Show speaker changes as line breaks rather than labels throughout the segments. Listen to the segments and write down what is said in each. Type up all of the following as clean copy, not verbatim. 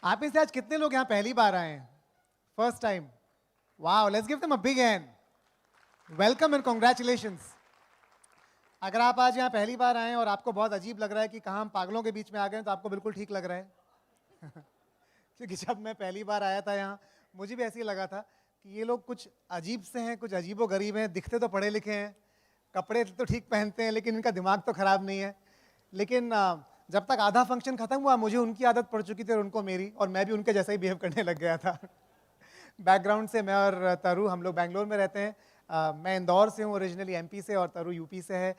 आप में से आज कितने लोग यहाँ पहली बार आए हैं? First time? Wow, let's give them a big hand. Welcome and congratulations. अगर आप आज यहाँ पहली बार आए हैं और आपको बहुत अजीब लग रहा है कि कहाँ हम पागलों के बीच में आ गए हैं, तो आपको बिल्कुल ठीक लग रहा है. क्योंकि जब मैं पहली बार आया था यहाँ, मुझे भी ऐसे ही लगा था कि ये लोग कुछ अजीब से हैं, कुछ अजीबो गरीब हैं. दिखते तो पढ़े लिखे हैं, कपड़े तो ठीक पहनते हैं, लेकिन इनका दिमाग तो खराब नहीं है. लेकिन जब तक आधा फंक्शन खत्म हुआ, मुझे उनकी आदत पड़ चुकी थी और उनको मेरी, और मैं भी उनके जैसा ही बिहेव करने लग गया था. बैकग्राउंड से मैं और तरु, हम लोग बैंगलोर में रहते हैं. मैं इंदौर से हूँ ओरिजिनली, एमपी से, और तरु यूपी से है.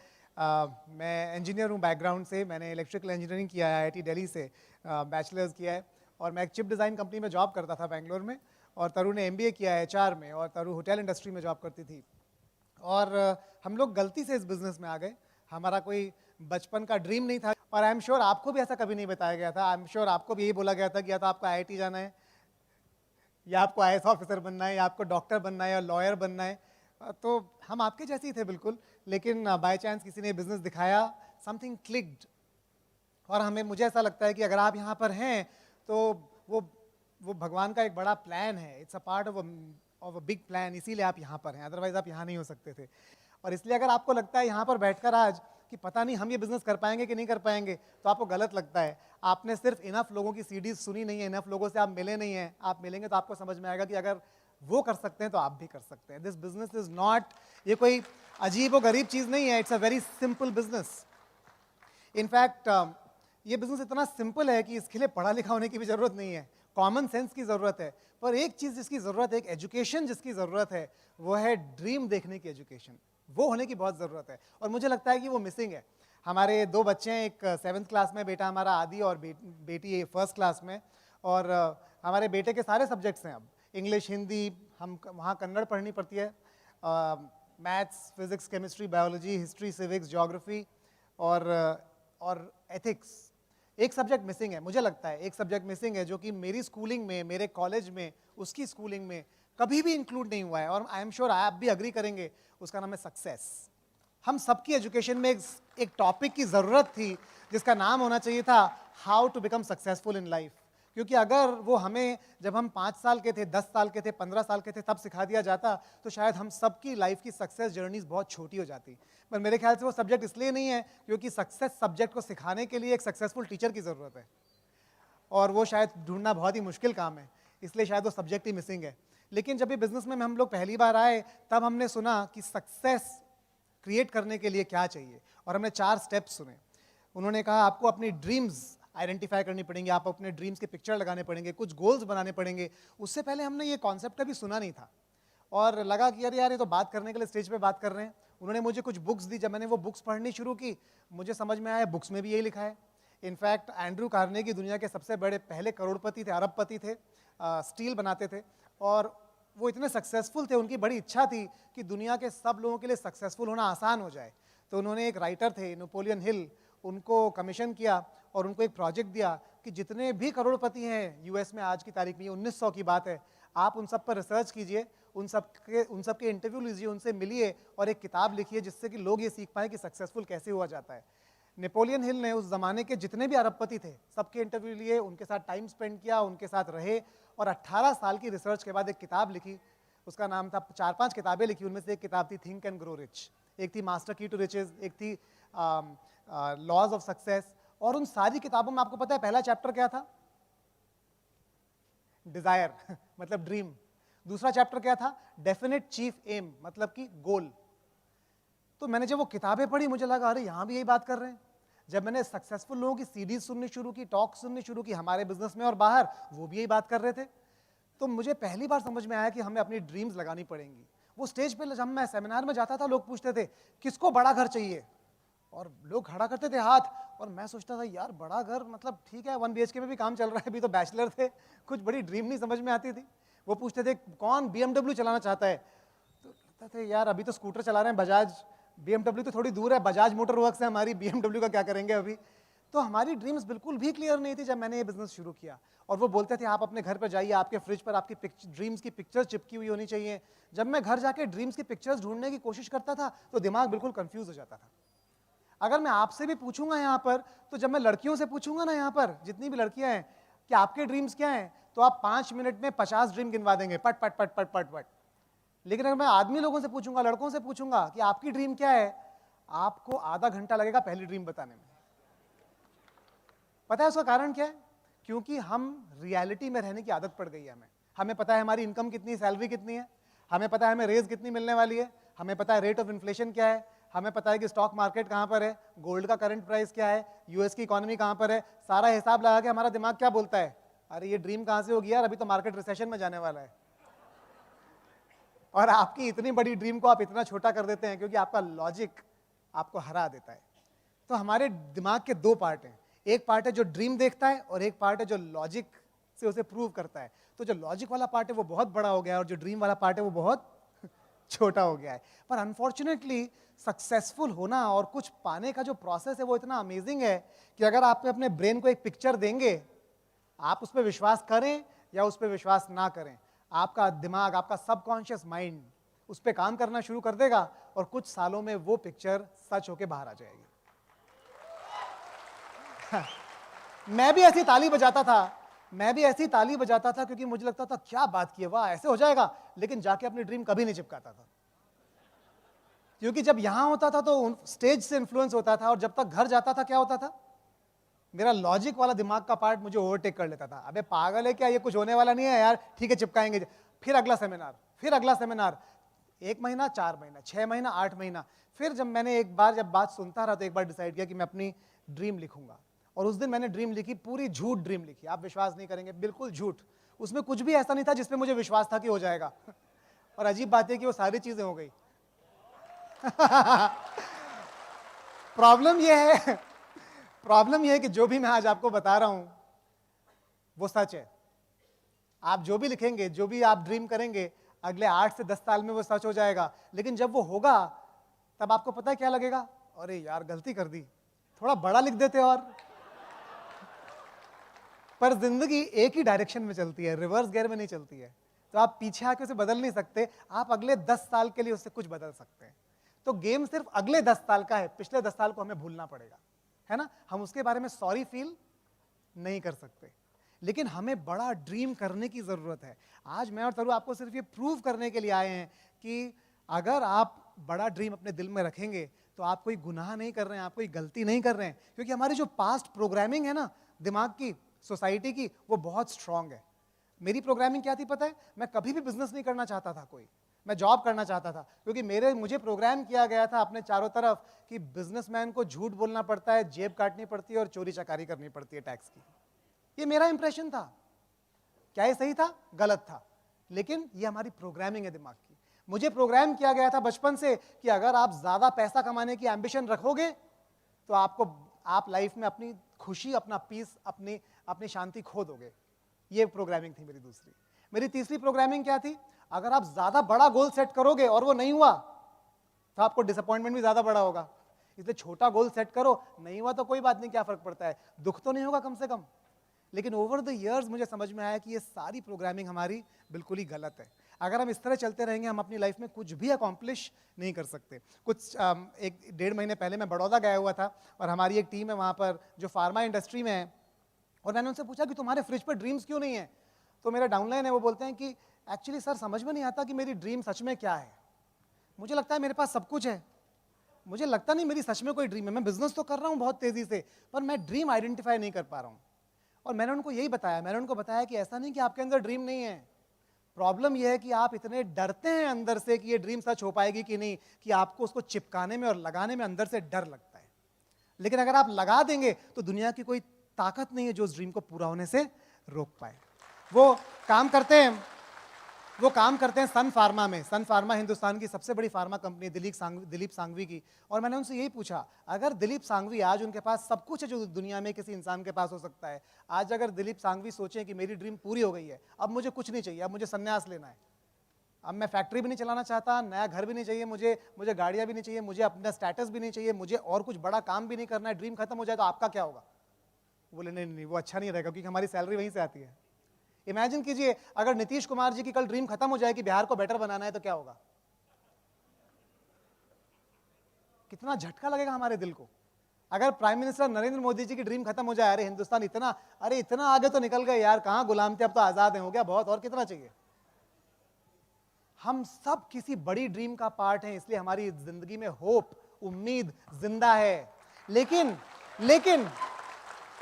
मैं इंजीनियर हूँ बैकग्राउंड से. मैंने इलेक्ट्रिकल इंजीनियरिंग किया है आईआईटी दिल्ली से, बैचलर्स किया है. और मैं एक चिप डिज़ाइन कंपनी में जॉब करता था बैंगलोर में. और तरु ने एमबीए किया है एचआर में, और तरु होटल इंडस्ट्री में जॉब करती थी. और हम लोग गलती से इस बिज़नेस में आ गए. हमारा कोई बचपन का ड्रीम नहीं था. और आई एम श्योर आपको भी ऐसा कभी नहीं बताया गया था. आई एम श्योर आपको भी यही बोला गया था कि या तो आपको आईआईटी जाना है, या आपको आईएएस ऑफिसर बनना है, या आपको डॉक्टर बनना है, या लॉयर बनना है. तो हम आपके जैसे ही थे बिल्कुल. लेकिन बाय चांस किसी ने बिजनेस दिखाया, समथिंग क्लिक्ड. और मुझे ऐसा लगता है कि अगर आप यहाँ पर हैं तो वो भगवान का एक बड़ा प्लान है. It's a part of a big plan. इसीलिए आप यहाँ पर हैं, अदरवाइज आप यहाँ नहीं हो सकते थे. और इसलिए अगर आपको लगता है यहाँ पर बैठकर आज कि पता नहीं हम ये बिजनेस कर पाएंगे कि नहीं कर पाएंगे, तो आपको गलत लगता है. आपने सिर्फ इनफ लोगों की सीडीज सुनी नहीं है, इनफ लोगों से आप मिले नहीं हैं. आप मिलेंगे तो आपको समझ में आएगा कि अगर वो कर सकते हैं तो आप भी कर सकते हैं. दिस बिजनेस इज नॉट, ये कोई अजीब और गरीब चीज़ नहीं है. It's a very simple business. In fact ये बिजनेस इतना सिंपल है कि इसके लिए पढ़ा लिखा होने की भी ज़रूरत नहीं है, कॉमन सेंस की ज़रूरत है. पर एक चीज़ जिसकी ज़रूरत है, एक एजुकेशन जिसकी ज़रूरत है, वो है ड्रीम देखने की एजुकेशन. वो होने की बहुत ज़रूरत है, और मुझे लगता है कि वो मिसिंग है. हमारे दो बच्चे हैं, एक 7th क्लास में बेटा हमारा आदि, और बेटी 1st क्लास में. और हमारे बेटे के सारे सब्जेक्ट्स हैं अब, इंग्लिश, हिंदी, हम वहाँ कन्नड़ पढ़नी पड़ती है, maths, physics, chemistry, biology, history, civics, geography, और एथिक्स. एक सब्जेक्ट मिसिंग है. मुझे लगता है एक सब्जेक्ट मिसिंग है, जो कि मेरी स्कूलिंग में, मेरे कॉलेज में, उसकी स्कूलिंग में कभी भी इंक्लूड नहीं हुआ है. और आई एम श्योर आप भी अग्री करेंगे. उसका नाम है सक्सेस. हम सबकी एजुकेशन में एक टॉपिक की ज़रूरत थी जिसका नाम होना चाहिए था how to become successful in life. क्योंकि अगर वो हमें जब हम 5 साल के थे, 10 साल के थे, 15 साल के थे, तब सिखा दिया जाता, तो शायद हम सबकी लाइफ की सक्सेस जर्नीज बहुत छोटी हो जाती. पर मेरे ख्याल से वो सब्जेक्ट इसलिए नहीं है क्योंकि सक्सेस सब्जेक्ट को सिखाने के लिए एक सक्सेसफुल टीचर की ज़रूरत है, और वो शायद ढूंढना बहुत ही मुश्किल काम है. इसलिए शायद वो सब्जेक्ट ही मिसिंग है. लेकिन जब ये बिजनेस में हम लोग पहली बार आए, तब हमने सुना कि सक्सेस क्रिएट करने के लिए क्या चाहिए, और हमने 4 स्टेप्स सुने. उन्होंने कहा आपको अपनी ड्रीम्स आइडेंटिफाई करनी पड़ेंगी, आप अपने ड्रीम्स के पिक्चर लगाने पड़ेंगे, कुछ गोल्स बनाने पड़ेंगे. उससे पहले हमने ये कॉन्सेप्ट कभी सुना नहीं था, और लगा कि यार ये तो बात करने के लिए स्टेज पे बात कर रहे हैं. उन्होंने मुझे कुछ बुक्स दी. जब मैंने वो बुक्स पढ़नी शुरू की, मुझे समझ में आया बुक्स में भी यही लिखा है. इनफैक्ट एंड्रू कार्नेगी दुनिया के सबसे बड़े पहले करोड़पति थे, अरबपति थे, स्टील बनाते थे, और वो इतने सक्सेसफुल थे, उनकी बड़ी इच्छा थी कि दुनिया के सब लोगों के लिए सक्सेसफुल होना आसान हो जाए. तो उन्होंने एक राइटर थे नेपोलियन हिल, उनको कमीशन किया और उनको एक प्रोजेक्ट दिया कि जितने भी करोड़पति हैं यूएस में आज की तारीख में, ये 1900 की बात है, आप उन सब पर रिसर्च कीजिए, उन सब के इंटरव्यू लीजिए, उनसे मिलिए, और एक किताब लिखिए जिससे कि लोग ये सीख पाएँ कि सक्सेसफुल कैसे हुआ जाता है. नेपोलियन हिल ने उस जमाने के जितने भी अरबपति थे सबके इंटरव्यू लिए, उनके साथ टाइम स्पेंड किया, उनके साथ रहे, और 18 साल की रिसर्च के बाद एक किताब लिखी. उसका नाम था, 4-5 किताबें लिखी, उनमें से एक किताब थी थिंक एंड ग्रो रिच, एक थी मास्टर की टू रिचेज, एक थी लॉज ऑफ सक्सेस. और उन सारी किताबों में आपको पता है पहला चैप्टर क्या था? डिजायर मतलब ड्रीम. दूसरा चैप्टर क्या था? डेफिनेट चीफ एम, मतलब कि गोल. तो मैंने जब वो किताबें पढ़ी, मुझे लगा अरे यहाँ भी यही बात कर रहे हैं. जब मैंने सक्सेसफुल लोगों की सीरीज सुननी शुरू की, टॉक सुननी शुरू की, हमारे बिजनेस में और बाहर, वो भी यही बात कर रहे थे. तो मुझे पहली बार समझ में आया कि हमें अपनी ड्रीम्स लगानी पड़ेंगी. वो स्टेज पे जब मैं सेमिनार में जाता था, लोग पूछते थे किसको बड़ा घर चाहिए, और लोग खड़ा करते थे हाथ, और मैं सोचता था यार बड़ा घर मतलब ठीक है, 1 BHK में भी काम चल रहा है, अभी तो बैचलर थे, कुछ बड़ी ड्रीम नहीं समझ में आती थी. वो पूछते थे कौन BMW चलाना चाहता है, तो लगता था यार अभी तो स्कूटर चला रहे हैं बजाज, BMW तो थोड़ी दूर है, बजाज मोटर वर्क्स है हमारी, BMW का क्या करेंगे अभी. तो हमारी ड्रीम्स बिल्कुल भी क्लियर नहीं थी जब मैंने ये बिजनेस शुरू किया. और वो बोलते थे आप अपने घर पर जाइए, आपके फ्रिज पर आपकी ड्रीम्स की पिक्चर चिपकी हुई होनी चाहिए. जब मैं घर जाके ड्रीम्स की पिक्चर्स ढूंढने की कोशिश करता था, तो दिमाग बिल्कुल कंफ्यूज हो जाता था. अगर मैं आपसे भी पूछूंगा यहाँ पर, तो जब मैं लड़कियों से पूछूंगा ना, यहाँ पर जितनी भी लड़कियां हैं, कि आपके ड्रीम्स क्या हैं, तो आप 5 मिनट में 50 ड्रीम गिनवा देंगे, पट पट पट पट पट पट। लेकिन अगर मैं आदमी लोगों से पूछूंगा, लड़कों से पूछूंगा कि आपकी ड्रीम क्या है, आपको आधा घंटा लगेगा पहली ड्रीम बताने में। पता है उसका कारण क्या है? क्योंकि हम रियलिटी में रहने की आदत पड़ गई है हमें। हमें पता है हमारी इनकम कितनी, सैलरी कितनी है, हमें पता है हमें रेज कितनी मिलने वाली है, हमें पता है रेट ऑफ इन्फ्लेशन क्या है, हमें पता है कि स्टॉक मार्केट कहाँ पर है, गोल्ड का करंट प्राइस क्या है, यूएस की इकोनॉमी कहाँ पर है। सारा हिसाब लगा के हमारा दिमाग क्या बोलता है, अरे ये ड्रीम कहाँ से होगी यार, अभी तो मार्केट रिसेशन में जाने वाला है। और आपकी इतनी बड़ी ड्रीम को आप इतना छोटा कर देते हैं क्योंकि आपका लॉजिक आपको हरा देता है। तो हमारे दिमाग के दो पार्ट हैं, एक पार्ट है जो ड्रीम देखता है और एक पार्ट है जो लॉजिक से उसे प्रूव करता है। तो जो लॉजिक वाला पार्ट है वो बहुत बड़ा हो गया है और जो ड्रीम वाला पार्ट है वो बहुत छोटा हो गया है। पर अनफॉर्चुनेटली सक्सेसफुल होना और कुछ पाने का जो प्रोसेस है वो इतना अमेजिंग है कि अगर आप अपने ब्रेन को एक पिक्चर देंगे, आप उस पर विश्वास करें या उस पर विश्वास ना करें, आपका दिमाग, आपका सबकॉन्शियस माइंड उस पर काम करना शुरू कर देगा और कुछ सालों में वो पिक्चर सच होके बाहर आ जाएगी। मैं भी ऐसी ताली बजाता था, क्योंकि मुझे लगता था क्या बात की है, वाह ऐसे हो जाएगा, लेकिन जाके अपनी ड्रीम कभी नहीं चिपकाता था। क्योंकि जब यहां होता था तो स्टेज से इन्फ्लुएंस होता था और जब तक घर जाता था क्या होता था, मेरा लॉजिक वाला दिमाग का पार्ट मुझे ओवरटेक कर लेता था। अबे पागल है क्या, ये कुछ होने वाला नहीं है यार, ठीक है चिपकाएंगे। फिर अगला सेमिनार, 1 महीना, 4 महीना, 6 महीना, 8 महीना। फिर जब मैंने एक बार जब बात सुनता रहा तो एक बार डिसाइड किया कि मैं अपनी ड्रीम लिखूंगा। और उस दिन मैंने ड्रीम लिखी, पूरी झूठ ड्रीम लिखी, आप विश्वास नहीं करेंगे, बिल्कुल झूठ। उसमें कुछ भी ऐसा नहीं था जिसमें मुझे विश्वास था कि हो जाएगा। और अजीब बात है कि वो सारी चीजें हो गई। प्रॉब्लम यह है कि जो भी मैं आज आपको बता रहा हूं वो सच है। आप जो भी लिखेंगे, जो भी आप ड्रीम करेंगे, अगले 8 से 10 साल में वो सच हो जाएगा। लेकिन जब वो होगा तब आपको पता है क्या लगेगा, अरे यार गलती कर दी, थोड़ा बड़ा लिख देते। और पर जिंदगी एक ही डायरेक्शन में चलती है, रिवर्स गियर में नहीं चलती है। तो आप पीछे आके उसे बदल नहीं सकते, आप अगले 10 साल के लिए उससे कुछ बदल सकते हैं। तो गेम सिर्फ अगले 10 साल का है, पिछले 10 साल को हमें भूलना पड़ेगा, है ना। हम उसके बारे में सॉरी फील नहीं कर सकते, लेकिन हमें बड़ा ड्रीम करने की जरूरत है। आज मैं और तरू आपको सिर्फ ये प्रूव करने के लिए आए हैं कि अगर आप बड़ा ड्रीम अपने दिल में रखेंगे तो आप कोई गुनाह नहीं कर रहे हैं, आप कोई गलती नहीं कर रहे हैं। क्योंकि हमारी जो पास्ट प्रोग्रामिंग है ना, दिमाग की, सोसाइटी की, वो बहुत स्ट्रांग है। मेरी प्रोग्रामिंग क्या थी पता है, मैं कभी भी बिजनेस नहीं करना चाहता था, मैं जॉब करना चाहता था। क्योंकि मुझे प्रोग्राम किया गया था अपने चारों तरफ कि बिजनेसमैन को झूठ बोलना पड़ता है, जेब काटनी पड़ती है और चोरी चकारी करनी पड़ती है टैक्स की। ये मेरा इंप्रेशन था। क्या ये सही था? गलत था, लेकिन ये हमारी प्रोग्रामिंग है दिमाग की। मुझे प्रोग्राम किया गया था बचपन से कि अगर आप ज्यादा पैसा कमाने की एम्बिशन रखोगे तो आप लाइफ में अपनी खुशी, अपना पीस, अपनी शांति खो दोगे। ये प्रोग्रामिंग थी मेरी दूसरी। मेरी तीसरी प्रोग्रामिंग क्या थी, अगर आप ज्यादा बड़ा गोल सेट करोगे और वो नहीं हुआ तो आपको डिसअपॉइंटमेंट भी ज्यादा बड़ा होगा। इसलिए छोटा गोल सेट करो, नहीं हुआ तो कोई बात नहीं, क्या फर्क पड़ता है, दुख तो नहीं होगा कम से कम। लेकिन ओवर द इयर्स मुझे समझ में आया कि ये सारी प्रोग्रामिंग हमारी बिल्कुल ही गलत है। अगर हम इस तरह चलते रहेंगे हम अपनी लाइफ में कुछ भी अकॉम्प्लिश नहीं कर सकते। कुछ 1-1.5 महीने पहले मैं बड़ौदा गया हुआ था और हमारी एक टीम है वहाँ पर जो फार्मा इंडस्ट्री में है, और मैंने उनसे पूछा कि तुम्हारे फ्रिज पर ड्रीम्स क्यों नहीं है। तो मेरा डाउनलाइन है, वो बोलते हैं कि एक्चुअली सर समझ में नहीं आता कि मेरी ड्रीम सच में क्या है। मुझे लगता है मेरे पास सब कुछ है, मुझे लगता नहीं मेरी सच में कोई ड्रीम है। मैं बिजनेस तो कर रहा हूँ बहुत तेजी से, पर मैं ड्रीम आइडेंटिफाई नहीं कर पा रहा हूँ। और मैंने उनको यही बताया, मैंने उनको बताया कि ऐसा नहीं कि आपके अंदर ड्रीम नहीं है, प्रॉब्लम यह है कि आप इतने डरते हैं अंदर से कि ये ड्रीम सच हो पाएगी कि नहीं, कि आपको उसको चिपकाने में और लगाने में अंदर से डर लगता है। लेकिन अगर आप लगा देंगे तो दुनिया की कोई ताकत नहीं है जो उस ड्रीम को पूरा होने से रोक पाए। वो काम करते हैं सन फार्मा में। सन फार्मा हिंदुस्तान की सबसे बड़ी फार्मा कंपनी, दिलीप सांघवी की। और मैंने उनसे यही पूछा, अगर दिलीप सांघवी, आज उनके पास सब कुछ है जो दुनिया में किसी इंसान के पास हो सकता है, आज अगर दिलीप सांघवी सोचें कि मेरी ड्रीम पूरी हो गई है, अब मुझे कुछ नहीं चाहिए, अब मुझे संन्यास लेना है, अब मैं फैक्ट्री भी नहीं चलाना चाहता, नया घर भी नहीं चाहिए मुझे गाड़ियां भी नहीं चाहिए, मुझे अपना स्टेटस भी नहीं चाहिए, मुझे और कुछ बड़ा काम भी नहीं करना है, ड्रीम खत्म हो जाए तो आपका क्या होगा? बोले नहीं, वो अच्छा नहीं रहेगा, क्योंकि हमारी सैलरी वहीं से आती है। इमेजिन कीजिए अगर नीतीश कुमार जी की कल ड्रीम खत्म हो जाए कि बिहार को बेटर बनाना है तो क्या होगा? कितना झटका लगेगा हमारे दिल को। अगर प्राइम मिनिस्टर नरेंद्र मोदी जी की ड्रीम खत्म हो जाए, अरे हिंदुस्तान इतना, अरे इतना आगे तो निकल गए यार, कहां गुलाम थे, अब तो आजाद हैं, हो गया बहुत, और कितना चाहिए। हम सब किसी बड़ी ड्रीम का पार्ट हैं, इसलिए हमारी जिंदगी में होप, उम्मीद जिंदा है। लेकिन लेकिन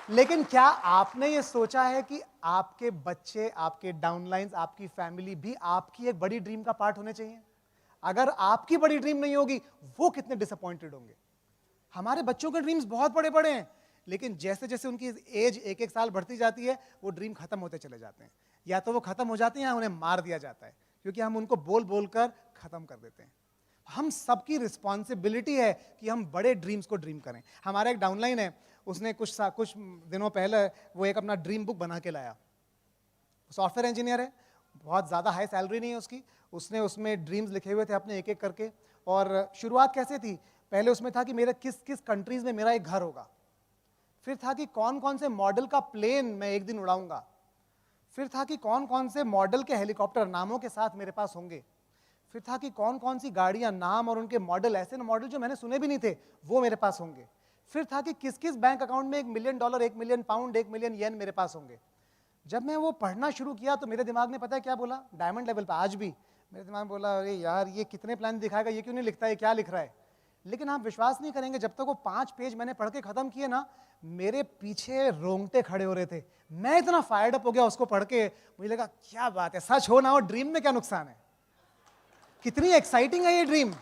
लेकिन क्या आपने ये सोचा है कि आपके बच्चे, आपके डाउनलाइंस, आपकी फैमिली भी आपकी एक बड़ी ड्रीम का पार्ट होने चाहिए? अगर आपकी बड़ी ड्रीम नहीं होगी, वो कितने डिसअपॉइंटेड होंगे। हमारे बच्चों के ड्रीम्स बहुत बड़े बड़े हैं, लेकिन जैसे जैसे उनकी एज एक एक साल बढ़ती जाती है, वो ड्रीम खत्म होते चले जाते हैं। या तो वो खत्म हो जाते हैं या उन्हें मार दिया जाता है, क्योंकि हम उनको बोल बोल कर खत्म कर देते हैं। हम सबकी रिस्पॉन्सिबिलिटी है कि हम बड़े ड्रीम्स को ड्रीम करें। हमारा एक डाउनलाइन है, उसने कुछ दिनों पहले वो एक अपना ड्रीम बुक बना के लाया। सॉफ्टवेयर इंजीनियर है, बहुत ज़्यादा हाई सैलरी नहीं है उसकी। उसने उसमें ड्रीम्स लिखे हुए थे अपने एक एक करके। और शुरुआत कैसे थी, पहले उसमें था कि मेरे किस किस कंट्रीज में मेरा एक घर होगा, फिर था कि कौन कौन से मॉडल का प्लेन मैं एक दिन उड़ाऊंगा, फिर था कि कौन कौन से मॉडल के हेलीकॉप्टर नामों के साथ मेरे पास होंगे, फिर था कि कौन कौन सी गाड़ियां, नाम और उनके मॉडल, ऐसे मॉडल जो मैंने सुने भी नहीं थे, वो मेरे पास होंगे, फिर था कि किस किस बैंक अकाउंट में $1 मिलियन, $1 मिलियन पाउंड, $1 मिलियन येन मेरे पास होंगे। जब मैं वो पढ़ना शुरू किया तो मेरे दिमाग में पता है क्या बोला, डायमंड लेवल पर आज भी मेरे दिमाग में बोला, अरे यार ये कितने प्लान दिखाएगा, ये क्यों नहीं लिखता है, क्या लिख रहा है। लेकिन आप विश्वास नहीं करेंगे, जब तक वो 5 पेज मैंने पढ़ के खत्म किए ना, मेरे पीछे रोंगटे खड़े हो रहे थे। मैं इतना फायर्ड अप हो गया उसको पढ़ के, मुझे लगा क्या बात है, सच हो ना हो, ड्रीम में क्या नुकसान है, कितनी एक्साइटिंग है ये ड्रीम।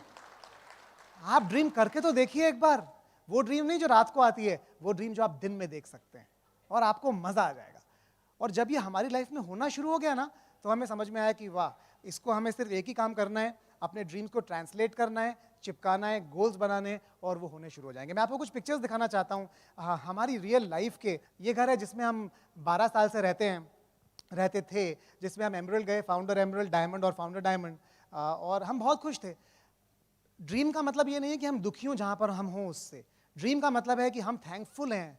आप ड्रीम करके तो देखिए एक बार, वो ड्रीम नहीं जो रात को आती है, वो ड्रीम जो आप दिन में देख सकते हैं, और आपको मजा आ जाएगा। और जब ये हमारी लाइफ में होना शुरू हो गया ना, तो हमें समझ में आया कि वाह, इसको हमें सिर्फ एक ही काम करना है, अपने ड्रीम्स को ट्रांसलेट करना है, चिपकाना है, गोल्स बनाने, और वो होने शुरू हो जाएंगे। मैं आपको कुछ पिक्चर्स दिखाना चाहता हूँ हमारी रियल लाइफ के। ये घर है जिसमें हम 12 साल से रहते थे, जिसमें हम एमरल्ड गए, फाउंडर एमरल्ड, डायमंड और फाउंडर डायमंड, और हम बहुत खुश थे। ड्रीम का मतलब ये नहीं है कि हम दुखी हों जहाँ पर हम हों उससे। ड्रीम का मतलब है कि हम थैंकफुल हैं,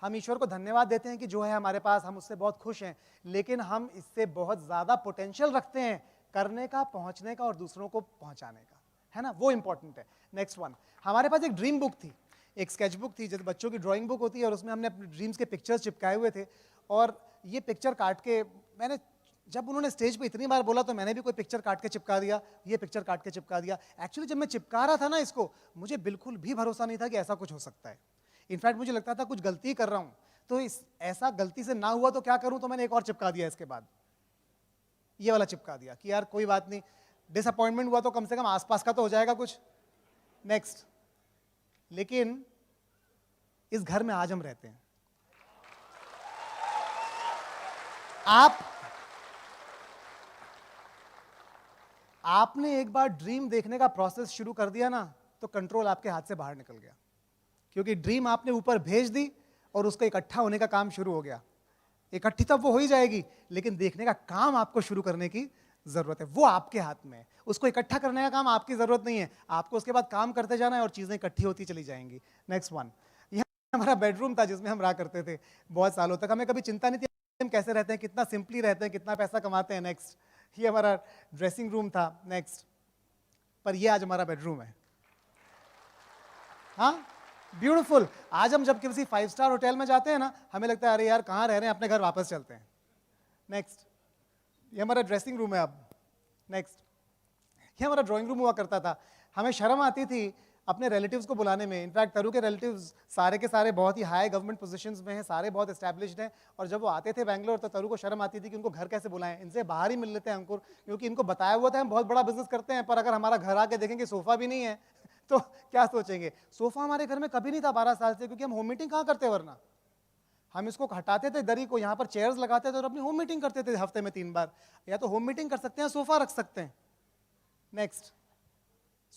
हम ईश्वर को धन्यवाद देते हैं कि जो है हमारे पास, हम उससे बहुत खुश हैं, लेकिन हम इससे बहुत ज़्यादा पोटेंशियल रखते हैं करने का, पहुँचने का और दूसरों को पहुँचाने का, है ना, वो इंपॉर्टेंट है। नेक्स्ट वन, हमारे पास एक ड्रीम बुक थी, एक स्केच बुक थी, जैसे बच्चों की ड्राइंग बुक होती है, और उसमें हमने अपने ड्रीम्स के पिक्चर्स चिपकाए हुए थे। और ये पिक्चर काट के मैंने, जब उन्होंने स्टेज पे इतनी बार बोला तो मैंने भी कोई पिक्चर काट के चिपका दिया, ये पिक्चर काट के चिपका दिया। एक्चुअली जब मैं चिपका रहा था ना इसको, मुझे बिल्कुल भी भरोसा नहीं था कि ऐसा कुछ हो सकता है। इनफैक्ट मुझे लगता था कुछ गलती कर रहा हूँ, तो इस ऐसा गलती से ना हुआ तो क्या करूँ, तो मैंने एक और चिपका दिया इसके बाद, ये वाला चिपका दिया कि यार कोई बात नहीं, डिसअपॉइंटमेंट हुआ तो कम से कम आसपास का तो हो जाएगा कुछ। नेक्स्ट, लेकिन इस घर में आज हम रहते हैं। आपने एक बार ड्रीम देखने का प्रोसेस शुरू कर दिया ना, तो कंट्रोल आपके हाथ से बाहर निकल गया, क्योंकि ड्रीम आपने ऊपर भेज दी और उसका इकट्ठा होने का काम शुरू हो गया। इकट्ठी तब वो हो ही जाएगी, लेकिन देखने का काम आपको शुरू करने की जरूरत है, वो आपके हाथ में है। उसको इकट्ठा करने का काम आपकी जरूरत नहीं है, आपको उसके बाद काम करते जाना है और चीजें इकट्ठी होती चली जाएंगी। नेक्स्ट वन, यह हमारा बेडरूम था जिसमें हम रहा करते थे बहुत सालों तक। हमें कभी चिंता नहीं थी हम कैसे रहते हैं, कितना सिंपली रहते हैं, कितना पैसा कमाते हैं। नेक्स्ट, ये हमारा ड्रेसिंग रूम था। नेक्स्ट, पर ये आज हमारा बेडरूम है। हाँ, ब्यूटीफुल। आज हम जब किसी 5 स्टार होटल में जाते हैं ना, हमें लगता है अरे यार कहाँ रह रहे हैं, अपने घर वापस चलते हैं। नेक्स्ट, ये हमारा ड्रेसिंग रूम है अब। नेक्स्ट, ये हमारा ड्राइंग रूम हुआ करता था। हमें शर्म आती थी अपने रिलेटिव्स को बुलाने में। इनफैक्ट तरू के रिलेटिव्स सारे के सारे बहुत ही हाई गवर्नमेंट पोजीशंस में हैं, सारे बहुत एस्टैब्लिश्ड हैं, और जब वो आते थे बैंगलोर तो तरू को शर्म आती थी कि उनको घर कैसे बुलाएं, इनसे बाहर ही मिल लेते हैं अंकुर, क्योंकि इनको बताया हुआ था हम बहुत बड़ा बिजनेस करते हैं, पर अगर हमारा घर आके देखेंगे सोफा भी नहीं है तो क्या सोचेंगे। सोफा हमारे घर में कभी नहीं था 12 साल से, क्योंकि हम होम मीटिंग कहाँ करते, वरना हम इसको हटाते थे दरी को, यहाँ पर चेयर्स लगाते थे और अपनी होम मीटिंग करते थे हफ्ते में 3 बार। या तो होम मीटिंग कर सकते हैं, सोफा रख सकते हैं। नेक्स्ट,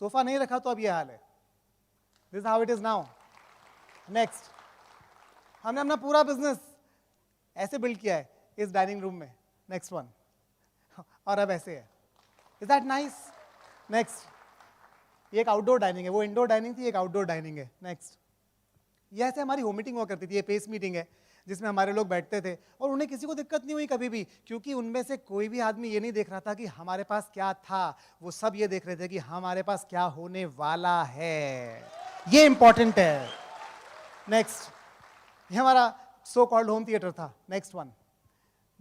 सोफा नहीं रखा तो अब ये हाल है। This how it is now. Next, हमने अपना पूरा बिजनेस ऐसे बिल्ड किया है इस डाइनिंग रूम में। नेक्स्ट वन, और अब ऐसे है। Is that nice? नेक्स्ट, ये एक आउटडोर डाइनिंग है, वो इंडोर डाइनिंग थी, एक आउटडोर डाइनिंग है। नेक्स्ट, ये ऐसे हमारी होम मीटिंग हुआ करती थी। ये पेस मीटिंग है जिसमें हमारे लोग बैठते थे, और उन्हें किसी को दिक्कत नहीं हुई कभी भी, क्योंकि उनमें से कोई भी आदमी ये नहीं देख रहा था कि हमारे पास क्या था, वो सब ये देख रहे थे कि हमारे पास क्या होने वाला है। ये इंपॉर्टेंट है। नेक्स्ट, ये हमारा सो कॉल्ड होम थिएटर था. नेक्स्ट वन,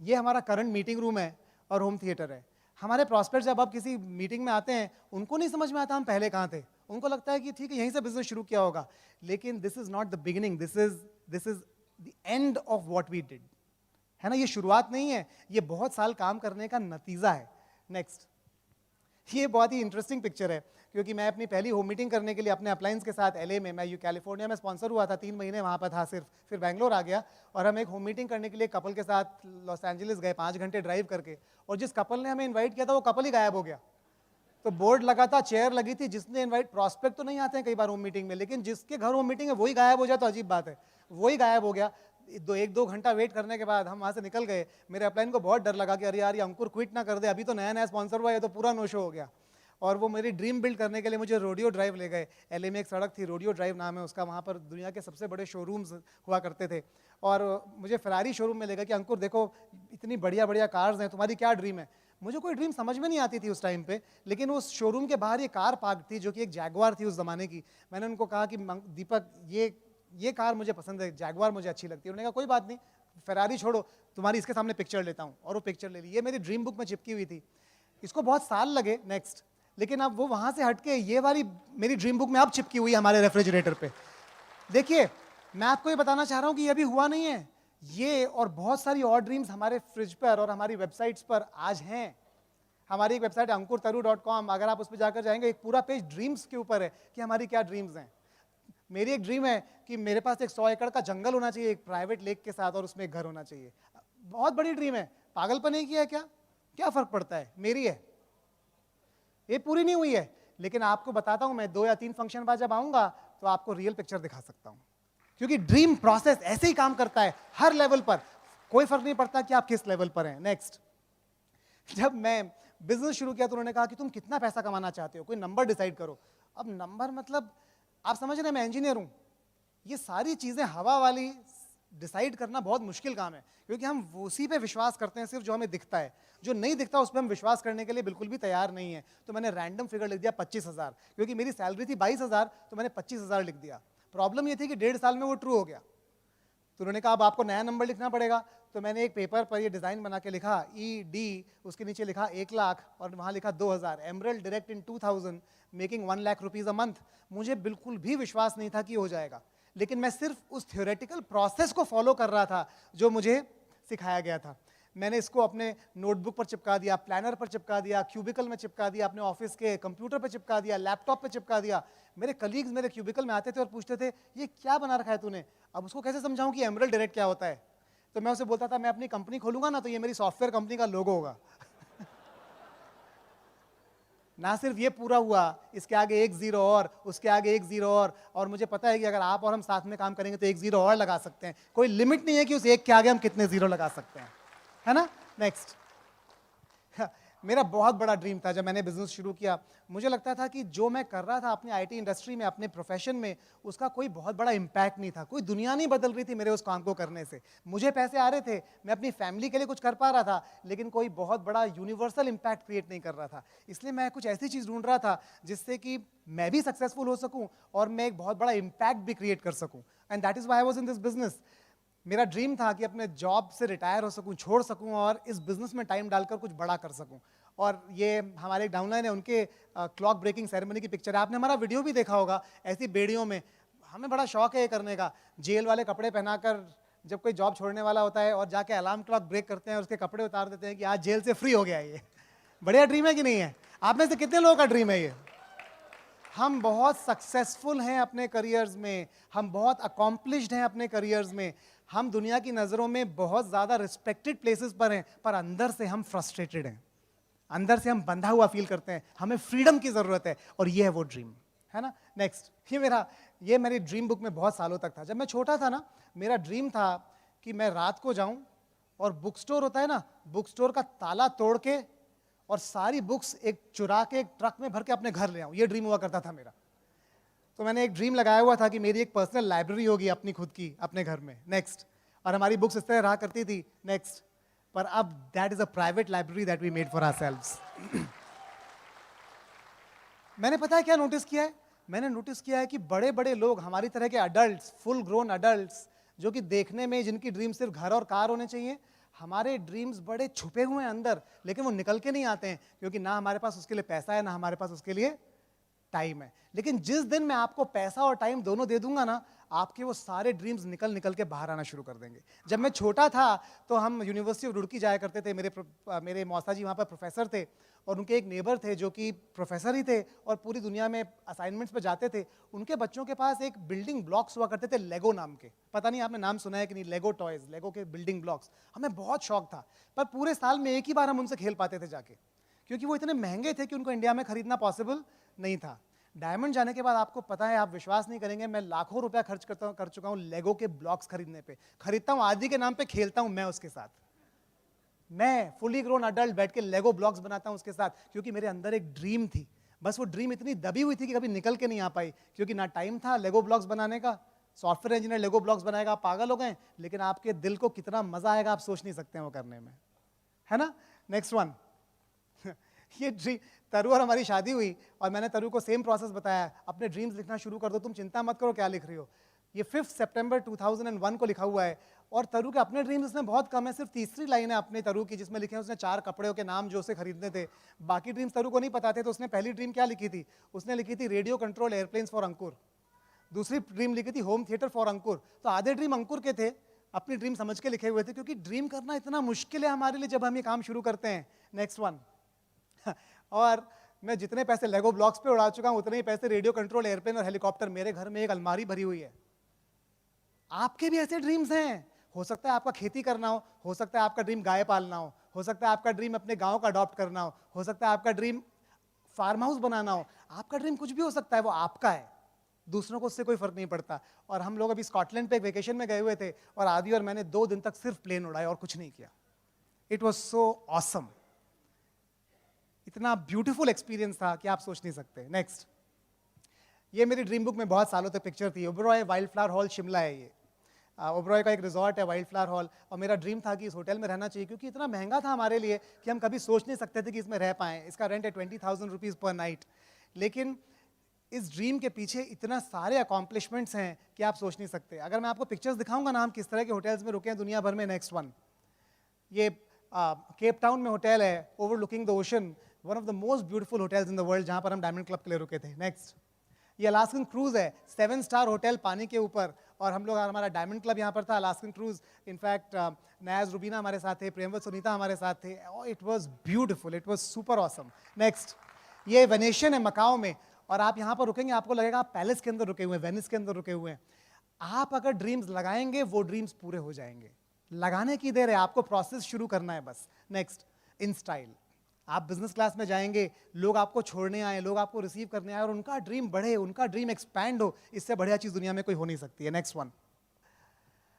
ये हमारा करंट मीटिंग रूम है और होम थिएटर है. हमारे प्रॉस्पेक्ट जब आप किसी मीटिंग में आते हैं, उनको नहीं समझ में आता हम पहले कहाँ थे. उनको लगता है कि ठीक है यहीं से बिजनेस शुरू किया होगा, लेकिन this is not the beginning, this is the end of what we did. है ना, ये शुरुआत नहीं है, ये बहुत साल काम करने का नतीजा है. नेक्स्ट, ये बहुत ही इंटरेस्टिंग पिक्चर है, क्योंकि मैं अपनी पहली होम मीटिंग करने के लिए अपने अप्लायंस के साथ LA में, मैं कैलिफोर्निया में स्पॉन्सर हुआ था, 3 महीने वहाँ पर था सिर्फ, फिर बैंगलोर आ गया और हम एक होम मीटिंग करने के लिए कपल के साथ लॉस एंजलिस गए 5 घंटे ड्राइव करके. और जिस कपल ने हमें इन्वाइट किया था वो कपल ही गायब हो गया. तो बोर्ड लगा था, चेयर लगी थी, जिसने इन्वाइट, प्रॉस्पेक्ट तो नहीं आते हैं कई बार होम मीटिंग में, लेकिन जिसके घर होम मीटिंग है वही गायब हो जाए तो अजीब बात है. वही गायब हो गया. 1-2 घंटा वेट करने के बाद हम वहाँ से निकल गए. मेरे अपलाइन को बहुत डर लगा कि अरे यार ये अंकुर क्विट ना कर दे, अभी तो नया नया स्पॉन्सर हुआ है, तो पूरा नो शो हो गया. और वो मेरी ड्रीम बिल्ड करने के लिए मुझे रोडियो ड्राइव ले गए. LA में एक सड़क थी, रोडियो ड्राइव नाम है उसका, वहाँ पर दुनिया के सबसे बड़े शोरूम्स हुआ करते थे. और मुझे फरारी शोरूम में ले गए कि अंकुर देखो इतनी बढ़िया बढ़िया कार्स हैं, तुम्हारी क्या ड्रीम है. मुझे कोई ड्रीम समझ में नहीं आती थी उस टाइम पे, लेकिन उस शोरूम के बाहर ये कार पार्क थी जो कि एक जैगवार थी उस ज़माने की. मैंने उनको कहा कि दीपक ये कार मुझे पसंद है, जैगवार मुझे अच्छी लगती है. उन्होंने कहा कोई बात नहीं, फरारी छोड़ो, तुम्हारी इसके सामने पिक्चर लेता हूँ. और वो पिक्चर ले ली. ये मेरी ड्रीम बुक में चिपकी हुई थी. इसको बहुत साल लगे. नेक्स्ट, लेकिन अब वो वहाँ से हटके ये वाली मेरी ड्रीम बुक में अब चिपकी हुई है हमारे रेफ्रिजरेटर पे. देखिए, मैं आपको ये बताना चाह रहा हूँ कि ये अभी हुआ नहीं है. ये और बहुत सारी और ड्रीम्स हमारे फ्रिज पर और हमारी वेबसाइट्स पर आज हैं. हमारी एक वेबसाइट ankurtaru.com, अगर आप उस पर जाकर जाएंगे, एक पूरा पेज ड्रीम्स के ऊपर है कि हमारी क्या ड्रीम्स हैं. मेरी एक ड्रीम है कि मेरे पास एक 100 एकड़ का जंगल होना चाहिए एक प्राइवेट लेक के साथ, और उसमें एक घर होना चाहिए. बहुत बड़ी ड्रीम है, पागलपन की है क्या, क्या फर्क पड़ता है, मेरी है. ये पूरी नहीं हुई है, लेकिन आपको बताता हूं, मैं 2 या 3 फंक्शन बाद जब आऊंगा तो आपको रियल पिक्चर दिखा सकता हूं. क्योंकि ड्रीम प्रोसेस ऐसे ही काम करता है हर लेवल पर, कोई फर्क नहीं पड़ता कि आप किस लेवल पर हैं. नेक्स्ट, जब मैं बिजनेस शुरू किया तो उन्होंने कहा कि तुम कितना पैसा कमाना चाहते हो, कोई नंबर डिसाइड करो. अब नंबर मतलब आप समझ रहे हैं, मैं इंजीनियर हूं, ये सारी चीजें हवा वाली डिसाइड करना बहुत मुश्किल काम है, क्योंकि हम उसी पे विश्वास करते हैं सिर्फ जो हमें दिखता है. जो नहीं दिखता उस पर हम विश्वास करने के लिए बिल्कुल भी तैयार नहीं है. तो मैंने रैंडम फिगर लिख दिया 25,000, क्योंकि मेरी सैलरी थी 22,000, तो मैंने 25,000 लिख दिया. प्रॉब्लम ये थी कि 1.5 साल में वो ट्रू हो गया. तो उन्होंने कहा अब आपको नया नंबर लिखना पड़ेगा. तो मैंने एक पेपर पर ये डिज़ाइन बना के लिखा ED, उसके नीचे लिखा 1 लाख और वहाँ लिखा 2000, emerald direct in 2000 making 1 lakh rupees a month. मुझे बिल्कुल भी विश्वास नहीं था कि हो जाएगा, लेकिन मैं सिर्फ उस थ्योरेटिकल प्रोसेस को फॉलो कर रहा था जो मुझे सिखाया गया था. मैंने इसको अपने नोटबुक पर चिपका दिया, प्लानर पर चिपका दिया, क्यूबिकल में चिपका दिया, अपने ऑफिस के कंप्यूटर पर चिपका दिया, लैपटॉप पर चिपका दिया. मेरे कलीग्स मेरे क्यूबिकल में आते थे और पूछते थे ये क्या बना रखा है तूने, अब उसको कैसे समझाऊं कि एमरल्ड डायरेक्ट क्या होता है. तो मैं उसे बोलता था मैं अपनी कंपनी खोलूंगा ना तो ये मेरी सॉफ्टवेयर कंपनी का लोगो होगा. ना सिर्फ ये पूरा हुआ, इसके आगे 1 जीरो और, उसके आगे 1 जीरो और मुझे पता है कि अगर आप और हम साथ में काम करेंगे तो 1 जीरो और लगा सकते हैं. कोई लिमिट नहीं है कि उस एक के आगे हम कितने जीरो लगा सकते हैं, है ना. नेक्स्ट, मेरा बहुत बड़ा ड्रीम था जब मैंने बिजनेस शुरू किया. मुझे लगता था कि जो मैं कर रहा था अपनी IT इंडस्ट्री में, अपने प्रोफेशन में, उसका कोई बहुत बड़ा इम्पैक्ट नहीं था. कोई दुनिया नहीं बदल रही थी मेरे उस काम को करने से. मुझे पैसे आ रहे थे, मैं अपनी फैमिली के लिए कुछ कर पा रहा था, लेकिन कोई बहुत बड़ा यूनिवर्सल इम्पैक्ट क्रिएट नहीं कर रहा था. इसलिए मैं कुछ ऐसी चीज़ ढूंढ रहा था जिससे कि मैं भी सक्सेसफुल हो सकूं और मैं एक बहुत बड़ा इम्पैक्ट भी क्रिएट कर सकूं. And that is why I was in this business. मेरा ड्रीम था कि अपने जॉब से रिटायर हो सकूं, छोड़ सकूं और इस बिजनेस में टाइम डालकर कुछ बड़ा कर सकूं. और ये हमारे एक डाउनलाइन है, उनके क्लॉक ब्रेकिंग सेरेमनी की पिक्चर है. आपने हमारा वीडियो भी देखा होगा, ऐसी बेड़ियों में. हमें बड़ा शौक है ये करने का, जेल वाले कपड़े पहनाकर जब कोई जॉब छोड़ने वाला होता है और जाके अलार्म क्लॉक ब्रेक करते हैं और उसके कपड़े उतार देते हैं कि आज जेल से फ्री हो गया. ये बढ़िया ड्रीम है कि नहीं है? आप में से कितने लोगों का ड्रीम है ये? हम बहुत सक्सेसफुल हैं अपने करियर्स में, हम बहुत अकॉम्प्लिश्ड हैं अपने करियर्स में, हम दुनिया की नज़रों में बहुत ज़्यादा रिस्पेक्टेड प्लेसेस पर हैं, पर अंदर से हम फ्रस्ट्रेटेड हैं, अंदर से हम बंधा हुआ फील करते हैं. हमें फ्रीडम की ज़रूरत है और ये है वो ड्रीम, है ना. नेक्स्ट, ये मेरी ड्रीम बुक में बहुत सालों तक था. जब मैं छोटा था ना, मेरा ड्रीम था कि मैं रात को जाऊं और बुक स्टोर होता है ना, बुक स्टोर का ताला तोड़ के और सारी बुक्स एक चुरा के एक ट्रक में भर के अपने घर ले आऊं. ये ड्रीम हुआ करता था मेरा. तो मैंने एक ड्रीम लगाया हुआ था कि मेरी एक पर्सनल लाइब्रेरी होगी अपनी खुद की अपने घर में. नेक्स्ट, और हमारी बुक्स इस तरह रहा करती थी. नेक्स्ट, पर अब that is a private library that we made for ourselves. मैंने पता है क्या नोटिस किया है, मैंने नोटिस किया है कि बड़े बड़े लोग, हमारी तरह के अडल्ट्स, फुल ग्रोन अडल्ट्स, जो कि देखने में जिनकी ड्रीम सिर्फ घर और कार होने चाहिए, हमारे ड्रीम्स बड़े छुपे हुए हैं अंदर, लेकिन वो निकल के नहीं आते हैं क्योंकि ना हमारे पास उसके लिए पैसा है, ना हमारे पास उसके लिए टाइम है। लेकिन जिस दिन मैं आपको पैसा और टाइम दोनों दे दूंगा ना, आपके वो सारे ड्रीम्स निकल निकल के बाहर आना शुरू कर देंगे। जब मैं छोटा था तो हम यूनिवर्सिटी ऑफ रुड़की जाया करते थे, मेरे मौसा जी वहाँ पर प्रोफेसर थे, और उनके एक नेबर थे जो कि प्रोफेसर ही थे और पूरी दुनिया में असाइनमेंट्स पे जाते थे। उनके बच्चों के पास एक बिल्डिंग ब्लॉक्स हुआ करते थे लेगो नाम के, पता नहीं आपने नाम सुना है कि नहीं, लेगो टॉयज, लेगो के बिल्डिंग ब्लॉक्स। हमें बहुत शौक था, पर पूरे साल में एक ही बार हम उनसे खेल पाते थे जाके, क्योंकि वो इतने महंगे थे कि उनको इंडिया में खरीदना पॉसिबल नहीं था। डायमंड जाने के बाद आपको पता है, आप विश्वास नहीं करेंगे, मैं लाखों रुपया खर्च कर चुका हूं लेगो के ब्लॉक्स खरीदने पे। खरीदता हूं आदि के नाम पे, खेलता हूं मैं उसके साथ। मैं फुली ग्रोन अडल्ट बैठ के लेगो ब्लॉक्स बनाता हूं उसके साथ, क्योंकि मेरे अंदर एक ड्रीम थी। बस वो ड्रीम इतनी दबी हुई थी कि कभी निकल के नहीं आ पाई, क्योंकि ना टाइम था लेगो ब्लॉक्स बनाने का। सॉफ्टवेयर इंजीनियर लेगो ब्लॉक्स बनाएगा, आप पागल हो गए। लेकिन आपके दिल को कितना मजा आएगा आप सोच नहीं सकते हैं वो करने में, है ना। Next one. ये तरु और हमारी शादी हुई और मैंने तरु को सेम प्रोसेस बताया, अपने ड्रीम्स लिखना शुरू कर दो, तुम चिंता मत करो क्या लिख रही हो। ये 5 सितंबर 2001 को लिखा हुआ है, और तरु के अपने ड्रीम्स इसमें बहुत कम है, सिर्फ तीसरी लाइन है अपने तरु की जिसमें लिखे हैं उसने 4 कपड़ों के नाम जो उसे खरीदने थे। बाकी ड्रीम्स तरु को नहीं पता थे, तो उसने पहली ड्रीम क्या लिखी थी, उसने लिखी थी रेडियो कंट्रोल एयरप्लेन्स फॉर अंकुर। दूसरी ड्रीम लिखी थी होम थिएटर फॉर अंकुर। तो आधे ड्रीम अंकुर के थे, अपनी ड्रीम समझ के लिखे हुए थे, क्योंकि ड्रीम करना इतना मुश्किल है हमारे लिए जब हम ये काम शुरू करते हैं। Next one. और मैं जितने पैसे लेगो ब्लॉक्स पे उड़ा चुका हूं, उतने ही पैसे रेडियो कंट्रोल एयरप्लेन और हेलीकॉप्टर, मेरे घर में एक अलमारी भरी हुई है। आपके भी ऐसे ड्रीम्स हैं। हो सकता है आपका खेती करना हो सकता है आपका ड्रीम गाय पालना हो सकता है आपका ड्रीम अपने गांव का अडॉप्ट करना हो सकता है आपका ड्रीम फार्म हाउस बनाना हो। आपका ड्रीम कुछ भी हो सकता है, वो आपका है, दूसरों को उससे कोई फर्क नहीं पड़ता। और हम लोग अभी स्कॉटलैंड पे एक वेकेशन में गए हुए थे, और आदि और मैंने 2 दिन तक सिर्फ प्लेन उड़ाए और कुछ नहीं किया। इट वॉज सो ऑसम, इतना ब्यूटीफुल एक्सपीरियंस था कि आप सोच नहीं सकते। नेक्स्ट। ये मेरी ड्रीम बुक में बहुत सालों तक पिक्चर थी। Oberoi wild flower hall Shimla है ये। ओबरॉय का एक रिजॉर्ट है वाइल्ड फ्लावर हॉल, और मेरा ड्रीम था कि इस होटल में रहना चाहिए, क्योंकि इतना महंगा था हमारे लिए कि हम कभी सोच नहीं सकते थे कि इसमें रह पाएँ। इसका रेंट है 20,000 रुपीज़ पर नाइट। लेकिन इस ड्रीम के पीछे इतना सारे अकॉम्प्लिशमेंट्स हैं कि आप सोच नहीं सकते। अगर मैं आपको पिक्चर्स दिखाऊंगा ना हम किस तरह के होटल्स में रुके हैं दुनिया भर में। Next one. ये केप टाउन में होटल है, overlooking the ocean, one of the most beautiful hotels in the world, जहाँ पर हम डायमंड क्लब के लिए रुके थे। नेक्स्ट। ये अलास्कन क्रूज है, 7 स्टार होटल पानी के ऊपर, और हम लोग, हमारा डायमंड क्लब यहाँ पर था, Alaskan cruise. In fact Niaz Rubina हमारे साथ थे, प्रेमवत सुनीता हमारे साथ थे। It was beautiful, it was super awesome. Next. ये वेनेशियन है मकाओ में, और आप यहाँ पर रुकेंगे आपको लगेगा आप पैलेस के अंदर रुके हुए हैं, वेनिस के अंदर रुके हुए हैं। आप अगर ड्रीम्स लगाएंगे वो ड्रीम्स पूरे हो जाएंगे। लगाने की देर है, आपको प्रोसेस शुरू करना है बस। नेक्स्ट। In style. आप बिजनेस क्लास में जाएंगे, लोग आपको छोड़ने आए, लोग आपको रिसीव करने आए, और उनका ड्रीम बढ़े, उनका ड्रीम एक्सपैंड हो, इससे बढ़िया चीज दुनिया में कोई हो नहीं सकती है। Next one.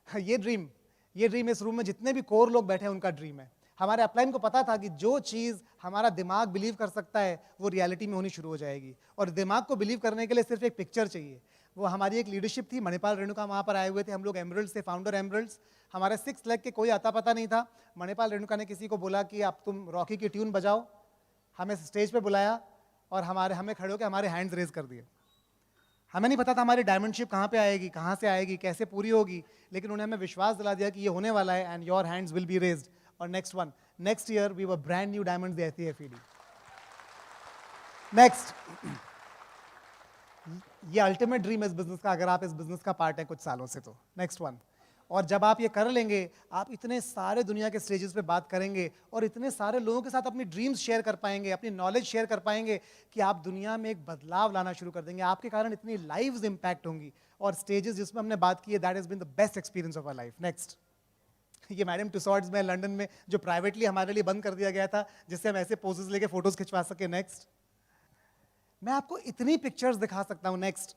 ये ड्रीम इस रूम में जितने भी कोर लोग बैठे हैं उनका ड्रीम है। हमारे अपलाइन को पता था कि जो चीज़ हमारा दिमाग बिलीव कर सकता है वो रियलिटी में होनी शुरू हो जाएगी, और दिमाग को बिलीव करने के लिए सिर्फ एक पिक्चर चाहिए। वो हमारी एक लीडरशिप थी, मणिपाल रेणुका वहाँ पर आए हुए थे, हम लोग एमरल्ड्स थे, फाउंडर एमरल्ड्स। हमारे 6 लेग के कोई आता पता नहीं था। मणिपाल रेणुका ने किसी को बोला कि आप तुम रॉकी की ट्यून बजाओ, हमें स्टेज पे बुलाया, और हमें खड़े होकर हमारे हैंड्स रेज कर दिए। हमें नहीं पता था हमारी डायमंडशिप कहाँ पे आएगी, कहाँ से आएगी, कैसे पूरी होगी, लेकिन उन्हें हमें विश्वास दिला दिया कि ये होने वाला है, and your hands will be raised. और next one, next year we were brand new diamonds the FED। Next. ये अल्टीमेट ड्रीम है इस बिजनेस का, अगर आप इस बिजनेस का पार्ट है कुछ सालों से तो। Next one. और जब आप ये कर लेंगे, आप इतने सारे दुनिया के स्टेजेस पे बात करेंगे, और इतने सारे लोगों के साथ अपनी ड्रीम्स शेयर कर पाएंगे, अपनी नॉलेज शेयर कर पाएंगे, कि आप दुनिया में एक बदलाव लाना शुरू कर देंगे। आपके कारण इतनी लाइव्स इंपैक्ट होंगी, और स्टेजेस जिसमें हमने बात की है, that has been the best experience of our life. Next. ये मैडम टुसॉर्ड्स में लंदन में, जो प्राइवेटली हमारे लिए बंद कर दिया गया था, जिससे हम ऐसे पोजेस लेके फोटोज खिंचवा सके। नेक्स्ट। मैं आपको इतनी पिक्चर्स दिखा सकता हूं। नेक्स्ट।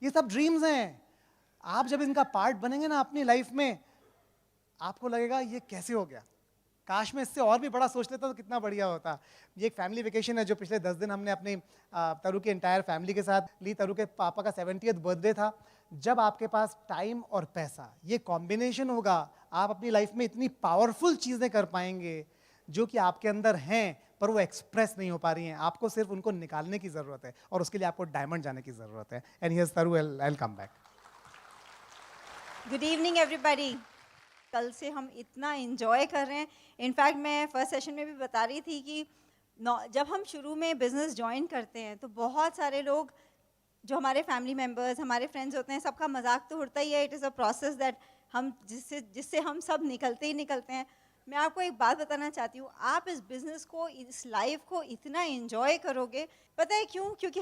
ये सब ड्रीम्स हैं। आप जब इनका पार्ट बनेंगे ना अपनी लाइफ में, आपको लगेगा ये कैसे हो गया, काश मैं इससे और भी बड़ा सोच लेता तो कितना बढ़िया होता। ये एक फैमिली वेकेशन है जो पिछले 10 दिन हमने अपनी तरु की एंटायर फैमिली के साथ ली। तरु के पापा का 70th बर्थडे था। जब आपके पास टाइम और पैसा, ये कॉम्बिनेशन होगा, आप अपनी लाइफ में इतनी पावरफुल चीज़ें कर पाएंगे जो कि आपके अंदर हैं पर वो एक्सप्रेस नहीं हो पा रही हैं. आपको सिर्फ उनको निकालने की ज़रूरत है और उसके लिए आपको डायमंड जाने की ज़रूरत है. एंड हियर्स तरू, I'll come back.
Good evening everybody. कल से हम इतना इन्जॉय कर रहे हैं. इनफैक्ट मैं फर्स्ट सेशन में भी बता रही थी कि जब हम शुरू में बिज़नेस ज्वाइन करते हैं तो बहुत सारे लोग जो हमारे फैमिली मेम्बर्स, हमारे फ्रेंड्स होते हैं, सबका मजाक तो उड़ता ही है. It is a process that हम जिससे हम सब निकलते ही निकलते हैं. मैं आपको एक बात बताना चाहती हूँ, आप इस बिज़नेस को, इस लाइफ को इतना इन्जॉय करोगे. पता है क्यों? क्योंकि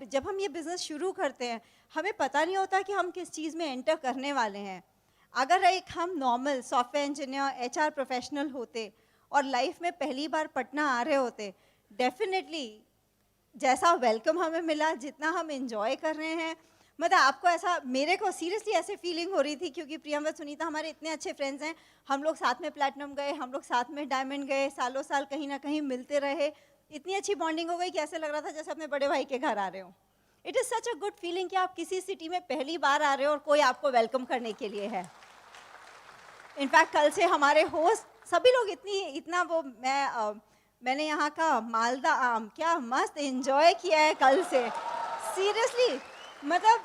जब हम ये बिज़नेस शुरू करते हैं हमें पता नहीं होता कि हम किस चीज़ में एंटर करने वाले हैं. अगर एक हम normal software engineer, HR professional होते और लाइफ में पहली बार पटना आ रहे होते, डेफिनेटली जैसा वेलकम हमें मिला, जितना हम एंजॉय कर रहे हैं, मतलब आपको ऐसा, मेरे को सीरियसली ऐसे फीलिंग हो रही थी क्योंकि प्रियम व सुनीता हमारे इतने अच्छे फ्रेंड्स हैं. हम लोग साथ में प्लैटिनम गए, हम लोग साथ में डायमंड गए, सालों साल कहीं ना कहीं मिलते रहे. इतनी अच्छी बॉन्डिंग हो गई कि ऐसे लग रहा था जैसे अपने बड़े भाई के घर आ रहे हो. It is such a good feeling कि आप किसी सिटी में पहली बार आ रहे हो और कोई आपको वेलकम करने के लिए है. इनफैक्ट कल से हमारे होस्ट सभी लोग इतना वो मैंने यहाँ का मालदा आम क्या मस्त एंजॉय किया है कल से. सीरियसली, मतलब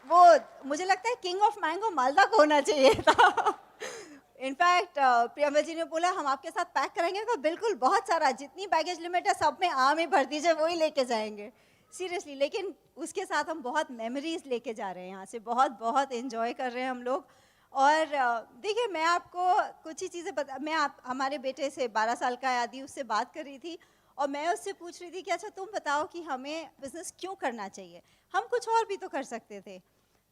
वो मुझे लगता है किंग ऑफ मैंगो मालदा को होना चाहिए था. इनफैक्ट प्रियंका जी ने बोला हम आपके साथ पैक करेंगे तो बिल्कुल बहुत सारा, जितनी बैगेज लिमिट है सब में आम ही भर दीजिए, वही लेके जाएंगे. सीरियसली, लेकिन उसके साथ हम बहुत मेमोरीज लेके जा रहे हैं यहाँ से. बहुत बहुत एंजॉय कर रहे हैं हम लोग. और देखिए, मैं आपको कुछ ही चीज़ें हमारे बेटे से 12 साल का आदि, उससे बात कर रही थी और मैं उससे पूछ रही थी कि अच्छा तुम बताओ कि हमें बिज़नेस क्यों करना चाहिए, हम कुछ और भी तो कर सकते थे.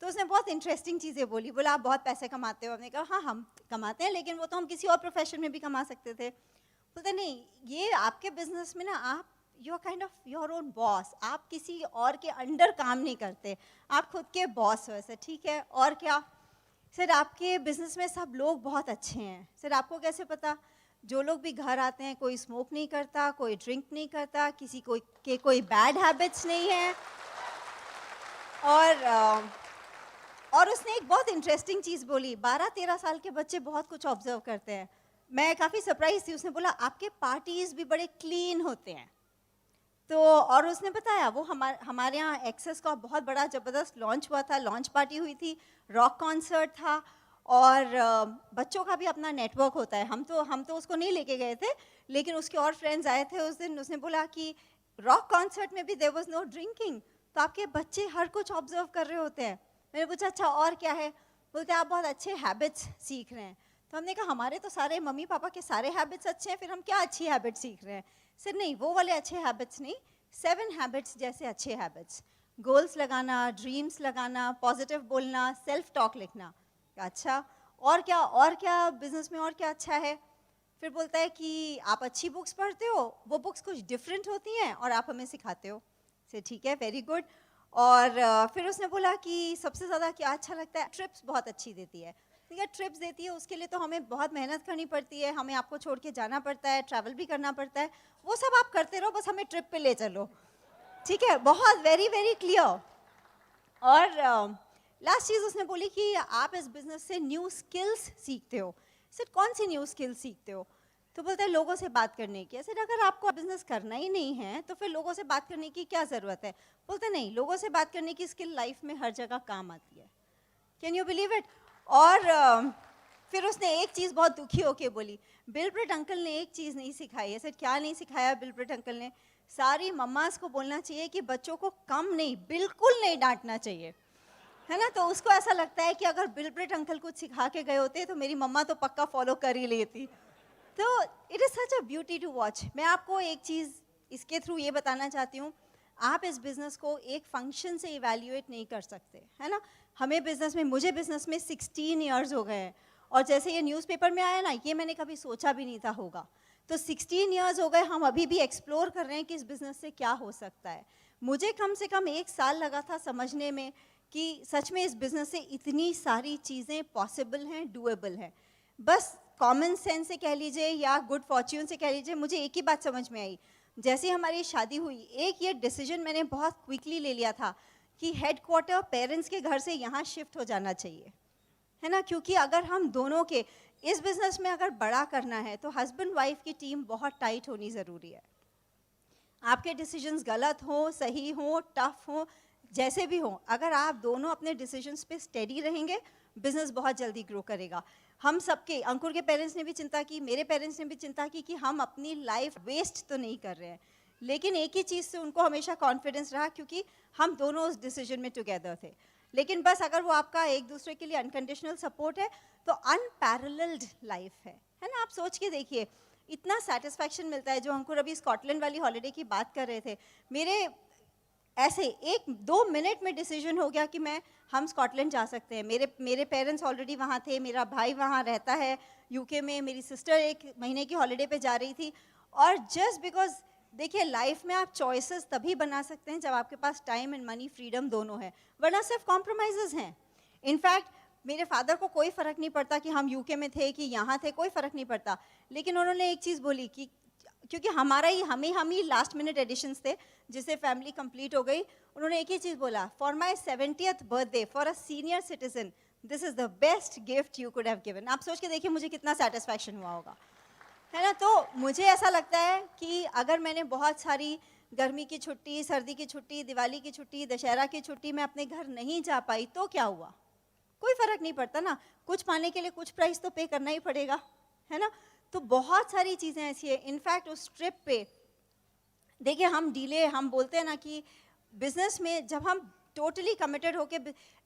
तो उसने बहुत इंटरेस्टिंग चीज़ें बोली. बोला आप बहुत पैसे कमाते हो. हमने कहा हाँ हम कमाते हैं, लेकिन वो तो हम किसी और प्रोफेशन में भी कमा सकते थे. बोलते नहीं, ये आपके बिजनेस में ना आप you are kind of your own boss. आप किसी और के अंडर काम नहीं करते, आप खुद के बॉस हो. ऐसे ठीक है, और क्या सर? आपके बिजनेस में सब लोग बहुत अच्छे हैं. सर आपको कैसे पता? जो लोग भी घर आते हैं, कोई स्मोक नहीं करता, कोई ड्रिंक नहीं करता, किसी कोई बैड हैबिट्स नहीं है. और उसने एक बहुत इंटरेस्टिंग चीज़ बोली. 12-13 साल के बच्चे बहुत कुछ ऑब्जर्व करते हैं. मैं काफ़ी सरप्राइज थी. उसने बोला आपके पार्टीज़ भी बड़े क्लीन होते हैं. तो और उसने बताया वो हमारे यहाँ एक्सेस का बहुत बड़ा ज़बरदस्त लॉन्च हुआ था, लॉन्च पार्टी हुई थी, रॉक कॉन्सर्ट था, और बच्चों का भी अपना नेटवर्क होता है. हम तो उसको नहीं लेके गए थे, लेकिन उसके और फ्रेंड्स आए थे उस दिन. उसने बोला कि रॉक कॉन्सर्ट में भी देयर वाज नो ड्रिंकिंग. तो आपके बच्चे हर कुछ ऑब्जर्व कर रहे होते हैं. मैंने पूछा अच्छा और क्या है? बोलते आप बहुत अच्छे हैबिट्स सीख रहे हैं. तो हमने कहा हमारे तो सारे मम्मी पापा के सारे हैबिट्स अच्छे हैं, फिर हम क्या अच्छी हैबिट सीख रहे हैं? सर नहीं, वो वाले अच्छे हैबिट्स नहीं, 7 हैबिट्स जैसे अच्छे हैबिट्स. गोल्स लगाना, ड्रीम्स लगाना, पॉजिटिव बोलना, सेल्फ टॉक लिखना. अच्छा और क्या बिजनेस में और क्या अच्छा है? फिर बोलता है कि आप अच्छी बुक्स पढ़ते हो, वो बुक्स कुछ डिफरेंट होती हैं और आप हमें सिखाते हो. से ठीक है, वेरी गुड. और फिर उसने बोला कि सबसे ज़्यादा क्या अच्छा लगता है? ट्रिप्स बहुत अच्छी देती है. ठीक है, ट्रिप्स देती है, उसके लिए तो हमें बहुत मेहनत करनी पड़ती है, हमें आपको छोड़ के जाना पड़ता है, ट्रैवल भी करना पड़ता है. वो सब आप करते रहो, बस हमें ट्रिप पे ले चलो. ठीक है, बहुत वेरी वेरी क्लियर. और लास्ट चीज़ उसने बोली कि आप इस बिज़नेस से न्यू स्किल्स सीखते हो. सर कौन सी न्यू स्किल्स सीखते हो? तो बोलते हैं लोगों से बात करने की. सर अगर आपको बिज़नेस करना ही नहीं है तो फिर लोगों से बात करने की क्या ज़रूरत है? बोलते नहीं, लोगों से बात करने की स्किल लाइफ में हर जगह काम आती है. Can you believe it? और फिर उसने एक चीज़ बहुत दुखी होके बोली. बिलब्रेट अंकल ने एक चीज़ नहीं सिखाई है. सर क्या नहीं सिखाया बिलब्रेट अंकल ने? सारी मम्मास को बोलना चाहिए कि बच्चों को कम नहीं, बिल्कुल नहीं डांटना चाहिए, है ना. तो उसको ऐसा लगता है कि अगर बिलब्रेट अंकल कुछ सिखा के गए होते तो मेरी मम्मा तो पक्का फॉलो कर ही लेती. तो it is such a beauty to watch. मैं आपको एक चीज़ इसके थ्रू ये बताना चाहती हूँ, आप इस बिज़नेस को एक फंक्शन से इवैल्यूएट नहीं कर सकते, है ना. मुझे बिज़नेस में 16 ईयर्स हो गए हैं, और जैसे ये न्यूज़पेपर में आया ना, ये मैंने कभी सोचा भी नहीं था होगा. तो 16 ईयर्स हो गए, हम अभी भी एक्सप्लोर कर रहे हैं कि इस बिज़नेस से क्या हो सकता है. मुझे कम से कम 1 साल लगा था समझने में कि सच में इस बिज़नेस से इतनी सारी चीज़ें पॉसिबल हैं, डूएबल हैं. बस कॉमन सेंस से कह लीजिए या गुड फॉर्च्यून से कह लीजिए, मुझे एक ही बात समझ में आई. जैसे हमारी शादी हुई, एक ये डिसीजन मैंने बहुत क्विकली ले लिया था कि हेडक्वार्टर पेरेंट्स के घर से यहाँ शिफ्ट हो जाना चाहिए, है ना. क्योंकि अगर हम दोनों के इस बिजनेस में अगर बड़ा करना है तो हस्बैंड वाइफ की टीम बहुत टाइट होनी ज़रूरी है। आपके डिसीजंस गलत हो, सही हो, टफ हो, जैसे भी हो, अगर आप दोनों अपने डिसीजंस पे स्टेडी रहेंगे, बिजनेस बहुत जल्दी ग्रो करेगा। हम सबके, अंकुर के पेरेंट्स ने भी चिंता की, मेरे पेरेंट्स ने भी चिंता की कि हम अपनी लाइफ वेस्ट तो नहीं कर रहे हैं, लेकिन एक ही चीज़ से उनको हमेशा कॉन्फिडेंस रहा, क्योंकि हम दोनों उस डिसीजन में टुगेदर थे। लेकिन बस अगर वो आपका एक दूसरे के लिए अनकंडीशनल सपोर्ट है तो अनपैरेलल्ड लाइफ है ना। आप सोच के देखिए, इतना सेटिस्फैक्शन मिलता है। जो अंकुर अभी स्कॉटलैंड वाली हॉलीडे की बात कर रहे थे, मेरे ऐसे 1-2 मिनट में डिसीजन हो गया कि हम स्कॉटलैंड जा सकते हैं। मेरे पेरेंट्स ऑलरेडी वहाँ थे, मेरा भाई वहाँ रहता है यूके में, मेरी सिस्टर 1 महीने की हॉलीडे पे जा रही थी। और जस्ट बिकॉज देखिए, लाइफ में आप चॉइसेस तभी बना सकते हैं जब आपके पास टाइम एंड मनी फ्रीडम दोनों है, वरना सिर्फ कॉम्प्रोमाइजेस हैं। इनफैक्ट मेरे फादर को कोई फ़र्क नहीं पड़ता कि हम यूके में थे कि यहाँ थे, कोई फ़र्क नहीं पड़ता। लेकिन उन्होंने एक चीज़ बोली कि क्योंकि हम ही लास्ट मिनट एडिशंस थे जिससे फैमिली कंप्लीट हो गई, उन्होंने एक ही चीज़ बोला, for my 70th birthday for a senior citizen this is the best gift you could have given. आप सोच के देखिए मुझे कितना सेटिस्फैक्शन हुआ होगा, है ना। तो मुझे ऐसा लगता है कि अगर मैंने बहुत सारी गर्मी की छुट्टी, सर्दी की छुट्टी, दिवाली की छुट्टी, दशहरा की छुट्टी में अपने घर नहीं जा पाई तो क्या हुआ, कोई फ़र्क नहीं पड़ता ना। कुछ पाने के लिए कुछ प्राइस तो पे करना ही पड़ेगा, है ना। तो बहुत सारी चीज़ें ऐसी है। इनफैक्ट उस ट्रिप पे देखिए, हम बोलते हैं ना कि बिजनेस में जब हम टोटली कमिटेड होके,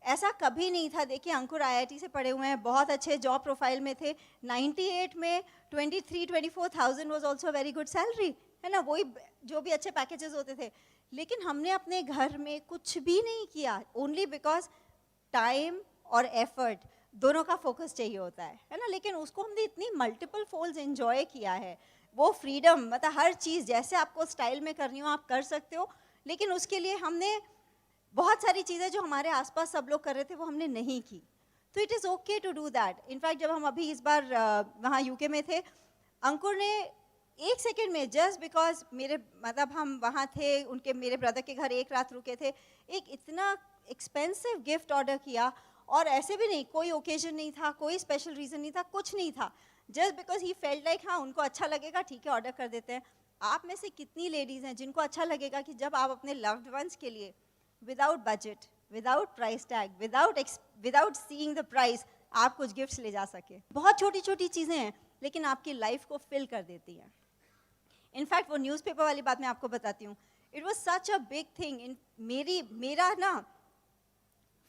ऐसा कभी नहीं था। देखिए, अंकुर आईआईटी से पढ़े हुए हैं, बहुत अच्छे जॉब प्रोफाइल में थे। 98 में 23-24,000 was also very good salary, है ना। वही जो भी अच्छे पैकेजेस होते थे। लेकिन हमने अपने घर में कुछ भी नहीं किया, ओनली बिकॉज टाइम और एफर्ट दोनों का फोकस चाहिए होता है ना। लेकिन उसको हमने इतनी मल्टीपल फोल्ड्स एंजॉय किया है। वो फ्रीडम, मतलब हर चीज़ जैसे आपको स्टाइल में करनी हो आप कर सकते हो, लेकिन उसके लिए हमने बहुत सारी चीज़ें जो हमारे आसपास सब लोग कर रहे थे वो हमने नहीं की। तो it is okay to do that. In fact जब हम अभी इस बार वहाँ यूके में थे, अंकुर ने 1 सेकेंड में, जस्ट बिकॉज हम वहाँ थे, मेरे ब्रदर के घर 1 रात रुके थे, एक इतना एक्सपेंसिव गिफ्ट ऑर्डर किया। और ऐसे भी नहीं, कोई ओकेजन नहीं था, कोई स्पेशल रीज़न नहीं था, कुछ नहीं था, just because he felt like हाँ उनको अच्छा लगेगा, ठीक है ऑर्डर कर देते हैं। आप में से कितनी लेडीज़ हैं जिनको अच्छा लगेगा कि जब आप अपने लव्ड वंस के लिए without budget, without price tag, without seeing the price आप कुछ गिफ्ट्स ले जा सके। बहुत छोटी छोटी चीज़ें हैं लेकिन आपकी लाइफ को फिल कर देती हैं। इनफैक्ट वो न्यूज़पेपर वाली बात मैं आपको बताती हूँ, it was such a big thing in मेरा ना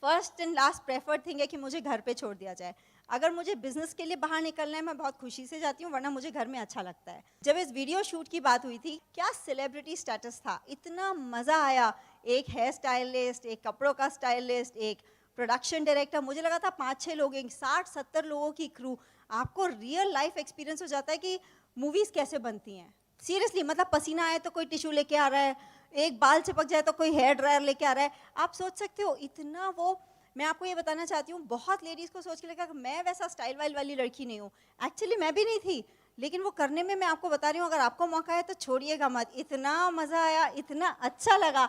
first and last preferred thing है कि मुझे घर पे छोड़ दिया जाए। अगर मुझे बिजनेस के लिए बाहर निकलना है मैं बहुत खुशी से जाती हूँ, वरना मुझे घर में अच्छा लगता है। जब इस वीडियो शूट की बात हुई थी, क्या सेलिब्रिटी स्टेटस था, इतना मज़ा आया। एक हेयर स्टाइलिस्ट, एक कपड़ों का स्टाइलिस्ट, एक प्रोडक्शन डायरेक्टर, मुझे लगा था 5-6 लोग, 60-70 लोगों की क्रू। आपको रियल लाइफ एक्सपीरियंस हो जाता है कि मूवीज़ कैसे बनती हैं। सीरियसली, मतलब पसीना आए तो कोई टिश्यू लेके आ रहा है, एक बाल चिपक जाए तो कोई हेयर ड्रायर लेके आ रहा है। आप सोच सकते हो इतना वो। मैं आपको ये बताना चाहती हूँ, बहुत लेडीज़ को सोच के लगा कि मैं वैसा स्टाइल वाइल वाली लड़की नहीं हूँ। एक्चुअली मैं भी नहीं थी, लेकिन वो करने में मैं आपको बता रही हूँ, अगर आपको मौका है तो छोड़िएगा मत। इतना मज़ा आया, इतना अच्छा लगा।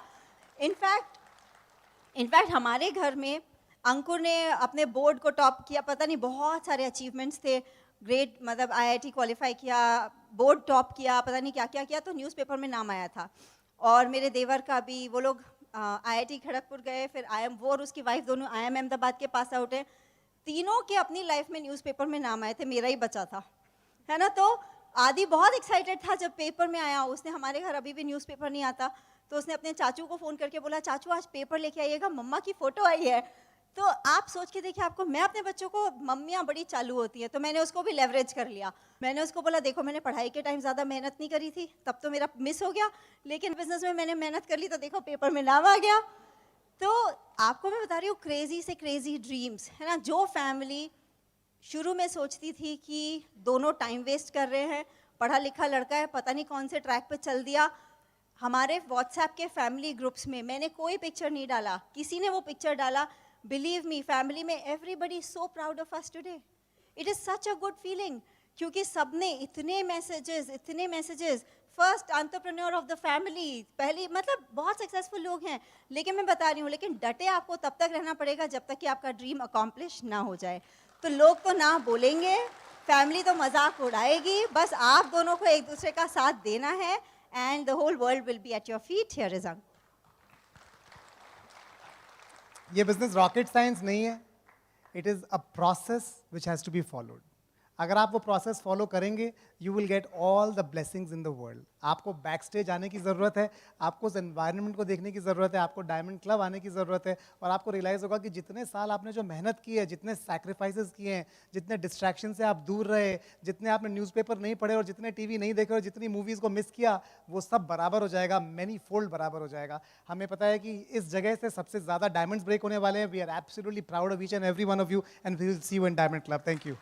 इनफैक्ट हमारे घर में अंकुर ने अपने बोर्ड को टॉप किया, पता नहीं बहुत सारे अचीवमेंट्स थे, ग्रेड मतलब आईआईटी क्वालिफाई किया, बोर्ड टॉप किया, पता नहीं क्या क्या किया, तो न्यूज़पेपर में नाम आया था। और मेरे देवर का भी, वो लोग आईआईटी खड़गपुर गए, फिर वो और उसकी वाइफ दोनों IIM अहमदाबाद के पास आउट है। तीनों के अपनी लाइफ में न्यूज़पेपर में नाम आए थे, मेरा ही बचा था, है ना। तो आदि बहुत एक्साइटेड था जब पेपर में आया। उसने, हमारे घर अभी भी न्यूज़पेपर नहीं आता, तो उसने अपने चाचू को फ़ोन करके बोला, चाचू आज पेपर लेके आइएगा, मम्मा की फ़ोटो आई है। तो आप सोच के देखिए, आपको, मैं अपने बच्चों को, मम्मियाँ बड़ी चालू होती हैं, तो मैंने उसको भी लेवरेज कर लिया। मैंने उसको बोला, देखो मैंने पढ़ाई के टाइम ज़्यादा मेहनत नहीं करी थी, तब तो मेरा मिस हो गया, लेकिन बिजनेस में मैंने मेहनत कर ली तो देखो पेपर में नाम आ गया। तो आपको मैं बता रही हूँ, क्रेजी से क्रेजी ड्रीम्स, है ना। जो फैमिली शुरू में सोचती थी कि दोनों टाइम वेस्ट कर रहे हैं, पढ़ा लिखा लड़का है, पता नहीं कौन से ट्रैक पे चल दिया। हमारे व्हाट्सएप के फैमिली ग्रुप्स में मैंने कोई पिक्चर नहीं डाला, किसी ने वो पिक्चर डाला, बिलीव मी, फैमिली में everybody so proud of us today. It is such a good feeling, क्योंकि सबने इतने messages, first entrepreneur of the family, पहली, मतलब बहुत सक्सेसफुल लोग हैं। लेकिन मैं बता रही हूँ, लेकिन डटे आपको तब तक रहना पड़ेगा जब तक कि आपका ड्रीम अकॉम्प्लिश ना हो जाए। तो लोग तो ना बोलेंगे, फैमिली तो मजाक उड़ाएगी, बस आप दोनों को एक दूसरे का साथ देना है and the whole world will be at your feet. Here is अंक.
ये बिजनेस रॉकेट साइंस नहीं है. It is a process which has to be followed. अगर आप वो प्रोसेस फॉलो करेंगे you will get all the blessings in the world. आपको back stage आने की ज़रूरत है, आपको उस एनवायरनमेंट को देखने की ज़रूरत है, आपको डायमंड क्लब आने की ज़रूरत है, और आपको रियलाइज़ होगा कि जितने साल आपने जो मेहनत की है, जितने सैक्रिफाइसेस किए हैं, जितने डिस्ट्रैक्शन से आप दूर रहे, जितने आपने न्यूज़पेपर नहीं पढ़े और जितने टीवी नहीं देखे और जितनी मूवीज़ को मिस किया, वो सब बराबर हो जाएगा, मैनी फोल्ड बराबर हो जाएगा. हमें पता है कि इस जगह से सबसे ज़्यादा डायमंड्स ब्रेक होने वाले हैं. We are absolutely proud of each and every one of you and we will see you in diamond club. Thank you.